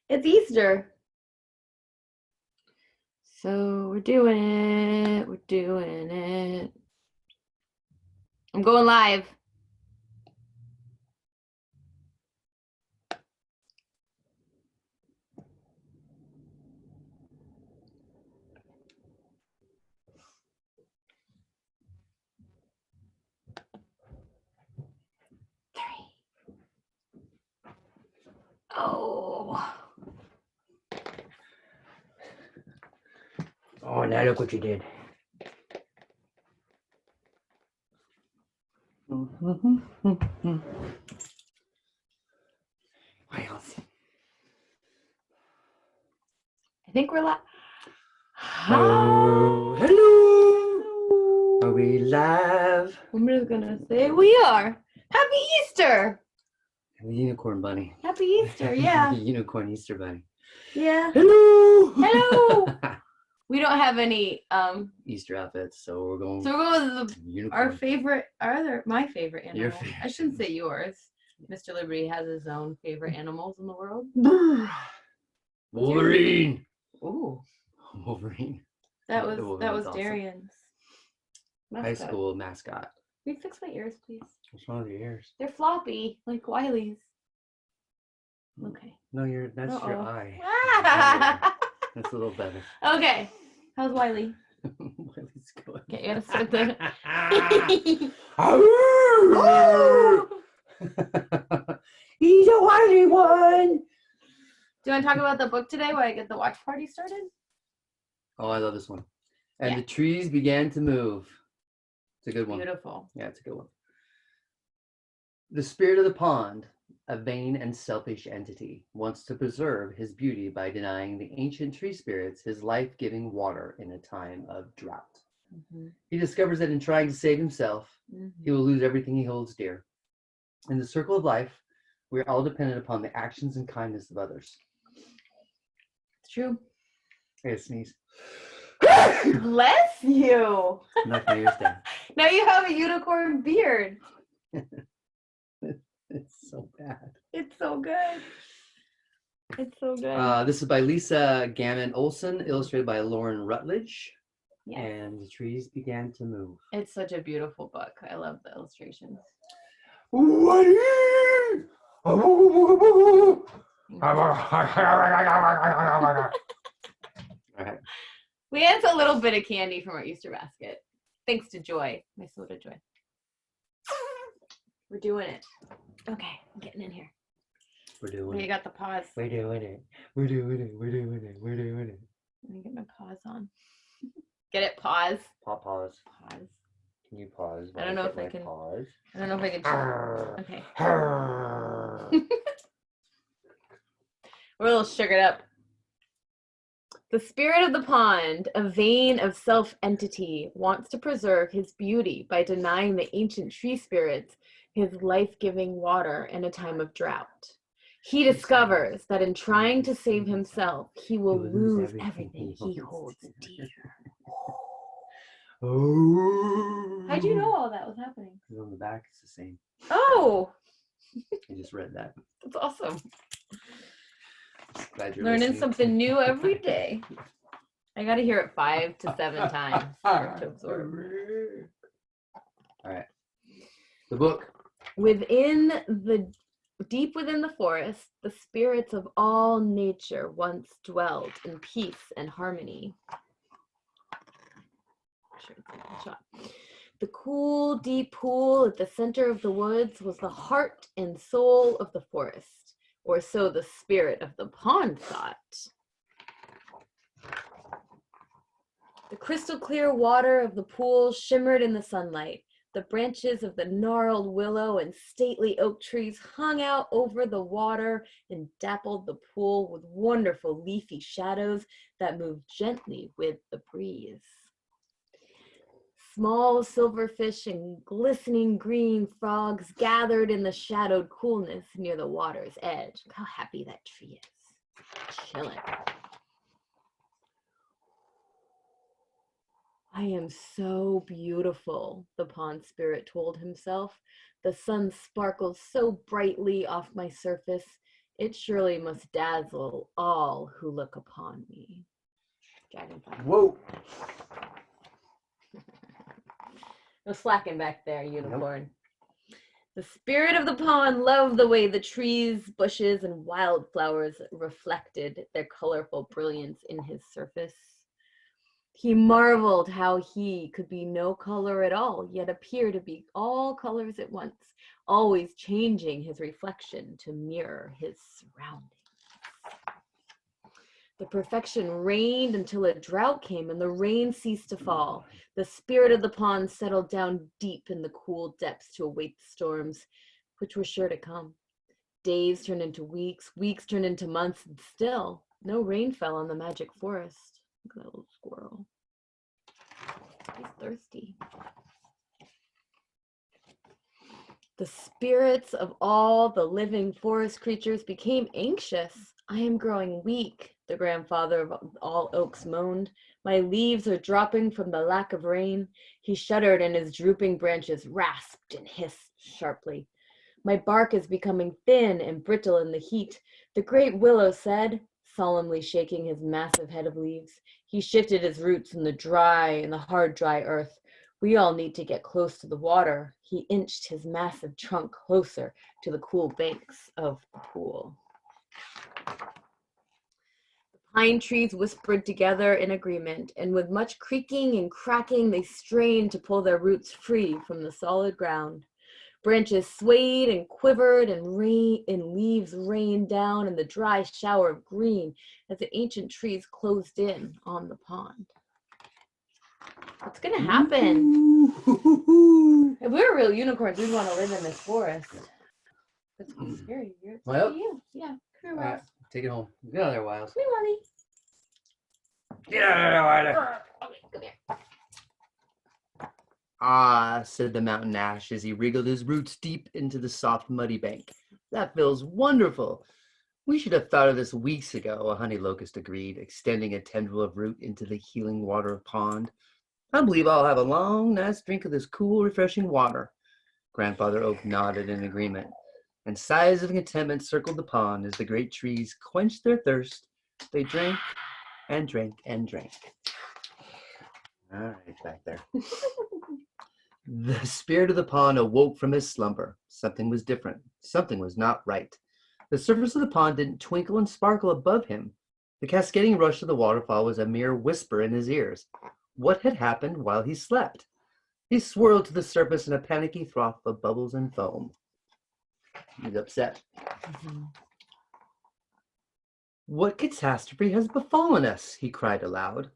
It's Easter. So we're doing it. We're doing it. I'm going live. Oh. Oh, now look what you did. Miles. I think we're live. Oh, hello. Are we live? I'm just gonna say we are. Happy Easter. The unicorn bunny. Happy Easter, yeah. The unicorn Easter bunny. Yeah. Hello. Hello. We don't have any Easter outfits, so we're going. So we're going with unicorn. my favorite animal. Your favorite. I shouldn't say yours. Mr. Liberty has his own favorite animals in the world. Wolverine. Ooh. Wolverine. That was awesome. Darren's mascot. High school mascot. Will you fix my ears, please? What's wrong with your ears? They're floppy, like Wiley's. Okay. No, that's your eye. That's a little better. Okay. How's Wiley? Wiley's good. Okay, you gotta start the. He's a Wiley one. Do you want to talk about the book today while I get the watch party started? Oh, I love this one. And Yeah. the trees began to move. It's a good one. Beautiful. Yeah, it's a good one. The spirit of the pond, a vain and selfish entity, wants to preserve his beauty by denying the ancient tree spirits his life-giving water in a time of drought. Mm-hmm. He discovers that in trying to save himself, he will lose everything he holds dear. In the circle of life, we are all dependent upon the actions and kindness of others. It's true. I gotta sneeze. Bless you. Knock my ears down. Now you have a unicorn beard. It's so bad. It's so good. It's so good. This is by Lisa Gammon Olson, illustrated by Lauren Rutledge. Yeah. And the trees began to move. It's such a beautiful book. I love the illustrations. All right. We had a little bit of candy from our Easter basket. Thanks to Joy, my soda Joy. We're doing it. Okay, I'm getting in here. We're doing You got the pause. We're doing it. We're doing it. We're doing it. We're doing it. Let me get my pause on. Get it? Pause. Pause. Pause. Can you pause? I don't know if I can. Pause. I don't know if I can. Okay. We're a little sugared up. The spirit of the pond, a vein of self-entity, wants to preserve his beauty by denying the ancient tree spirits his life-giving water in a time of drought. He discovers that in trying to save himself, he will lose everything he holds dear. Oh. How'd you know all that was happening? Because on the back it's the same. Oh! I just read that. That's awesome. Glad you're Learning listening. something new every day. I got to hear it 5 to 7 times for it to absorb. All right. The book. Deep within the forest, the spirits of all nature once dwelled in peace and harmony. The cool, deep pool at the center of the woods was the heart and soul of the forest, or so the spirit of the pond thought. The crystal clear water of the pool shimmered in the sunlight. The branches of the gnarled willow and stately oak trees hung out over the water and dappled the pool with wonderful leafy shadows that moved gently with the breeze. Small silverfish and glistening green frogs gathered in the shadowed coolness near the water's edge. Look how happy that tree is. Chilling. I am so beautiful, the pond spirit told himself. The sun sparkles so brightly off my surface. It surely must dazzle all who look upon me. Dragonfly. Whoa. No slacking back there, unicorn. Nope. The spirit of the pond loved the way the trees, bushes, and wildflowers reflected their colorful brilliance in his surface. He marveled how he could be no color at all, yet appear to be all colors at once, always changing his reflection to mirror his surroundings. The perfection reigned until a drought came and the rain ceased to fall. The spirit of the pond settled down deep in the cool depths to await the storms, which were sure to come. Days turned into weeks, weeks turned into months, and still no rain fell on the magic forest. Look at that little squirrel. He's thirsty. The spirits of all the living forest creatures became anxious. I am growing weak, the grandfather of all oaks moaned. My leaves are dropping from the lack of rain. He shuddered and his drooping branches rasped and hissed sharply. My bark is becoming thin and brittle in the heat, the great willow said, solemnly shaking his massive head of leaves. He shifted his roots in the hard, dry earth. We all need to get close to the water. He inched his massive trunk closer to the cool banks of the pool. The pine trees whispered together in agreement, and with much creaking and cracking, they strained to pull their roots free from the solid ground. Branches swayed and quivered, and leaves rained down in the dry shower of green as the ancient trees closed in on the pond. What's gonna happen? If we were real unicorns, we'd want to live in this forest. That's scary. It's Well, you. Yeah. Come here, Wiles. Right, take it home. Get out of there, Wiles. Come here, Wally. Get out of there, Wiles. Okay, come here. Ah, said the mountain ash as he wriggled his roots deep into the soft, muddy bank. That feels wonderful. We should have thought of this weeks ago, a honey locust agreed, extending a tendril of root into the healing water of pond. I believe I'll have a long, nice drink of this cool, refreshing water. Grandfather Oak nodded in agreement, and sighs of contentment circled the pond as the great trees quenched their thirst. They drank and drank and drank. All right, back there. The spirit of the pond awoke from his slumber. Something was different. Something was not right. The surface of the pond didn't twinkle and sparkle above him. The cascading rush of the waterfall was a mere whisper in his ears. What had happened while he slept? He swirled to the surface in a panicky froth of bubbles and foam. He's upset. Mm-hmm. What catastrophe has befallen us? He cried aloud.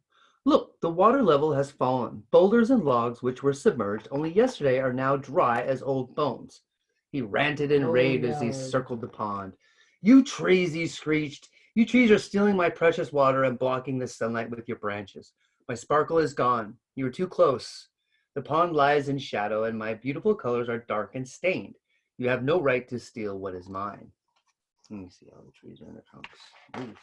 Look, the water level has fallen. Boulders and logs, which were submerged only yesterday, are now dry as old bones. He ranted and raved as he circled the pond. You trees, he screeched. You trees are stealing my precious water and blocking the sunlight with your branches. My sparkle is gone. You are too close. The pond lies in shadow, and my beautiful colors are dark and stained. You have no right to steal what is mine. Let me see, all the trees are in the trunks. Ooh.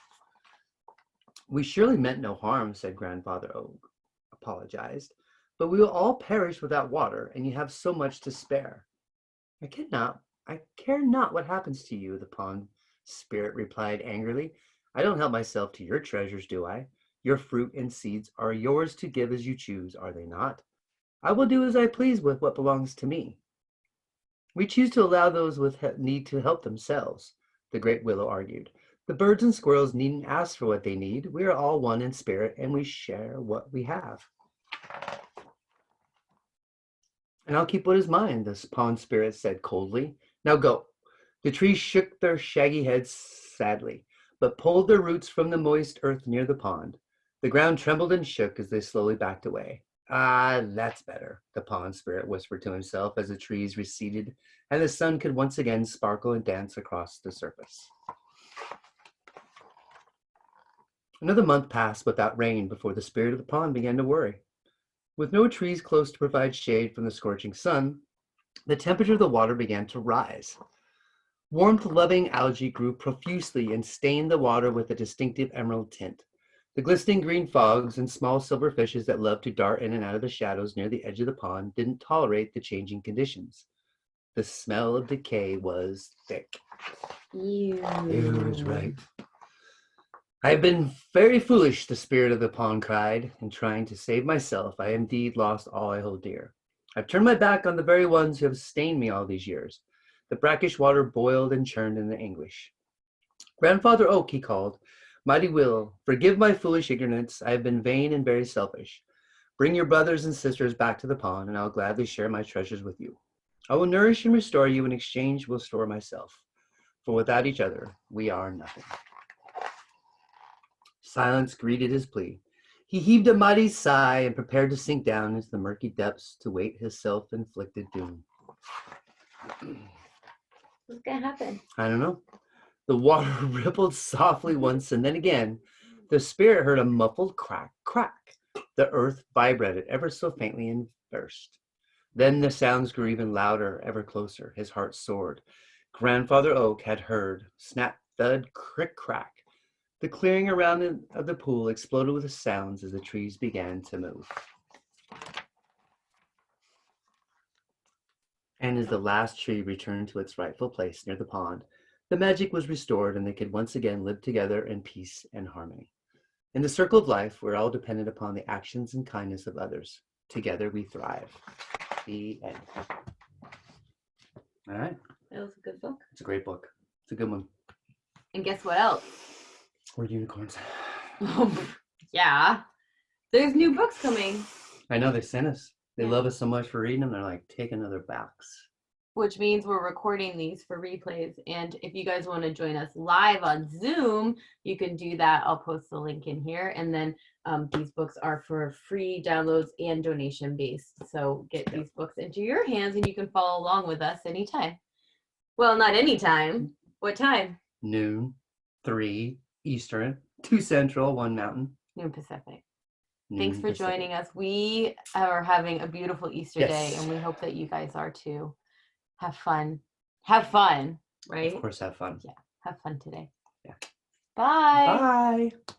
We surely meant no harm, said Grandfather Oak, apologized, but we will all perish without water, and you have so much to spare. I care not what happens to you, the pond spirit replied angrily. I don't help myself to your treasures, do I? Your fruit and seeds are yours to give as you choose, are they not? I will do as I please with what belongs to me. We choose to allow those with need to help themselves, the great willow argued. The birds and squirrels needn't ask for what they need. We are all one in spirit, and we share what we have. And I'll keep what is mine, the pond spirit said coldly. Now go. The trees shook their shaggy heads sadly, but pulled their roots from the moist earth near the pond. The ground trembled and shook as they slowly backed away. Ah, that's better, the pond spirit whispered to himself as the trees receded and the sun could once again sparkle and dance across the surface. Another month passed without rain before the spirit of the pond began to worry. With no trees close to provide shade from the scorching sun, the temperature of the water began to rise. Warmth-loving algae grew profusely and stained the water with a distinctive emerald tint. The glistening green frogs and small silver fishes that loved to dart in and out of the shadows near the edge of the pond didn't tolerate the changing conditions. The smell of decay was thick. Ew. Ew is right. I have been very foolish, the spirit of the pond cried. In trying to save myself, I indeed lost all I hold dear. I've turned my back on the very ones who have stained me all these years. The brackish water boiled and churned in the anguish. Grandfather Oak, he called, mighty will, forgive my foolish ignorance. I have been vain and very selfish. Bring your brothers and sisters back to the pond, and I'll gladly share my treasures with you. I will nourish and restore you. In exchange, will store myself. For without each other, we are nothing. Silence greeted his plea. He heaved a mighty sigh and prepared to sink down into the murky depths to wait his self-inflicted doom. What's gonna happen? I don't know. The water rippled softly once, and then again. The spirit heard a muffled crack, crack. The earth vibrated ever so faintly and burst. Then the sounds grew even louder, ever closer. His heart soared. Grandfather Oak had heard snap, thud, crick, crack. The clearing around of the pool exploded with the sounds as the trees began to move. And as the last tree returned to its rightful place near the pond, the magic was restored and they could once again live together in peace and harmony. In the circle of life, we're all dependent upon the actions and kindness of others. Together we thrive. The end. All right. That was a good book. It's a great book. It's a good one. And guess what else? We're unicorns. Yeah. There's new books coming. I know, they sent us. They Yeah. love us so much for reading them. They're like, take another box. Which means we're recording these for replays. And if you guys want to join us live on Zoom, you can do that. I'll post the link in here. And then these books are for free downloads and donation based. So get these books into your hands and you can follow along with us anytime. Well, not anytime. What time? Noon, 3 Eastern, 2 Central, 1 Mountain. Noon Pacific. Noon Thanks for Pacific. joining us. We are having a beautiful Easter day, Yes. and we hope that you guys are too. Have fun. Have fun, right? Of course, have fun. Yeah. Have fun today. Yeah. Bye. Bye.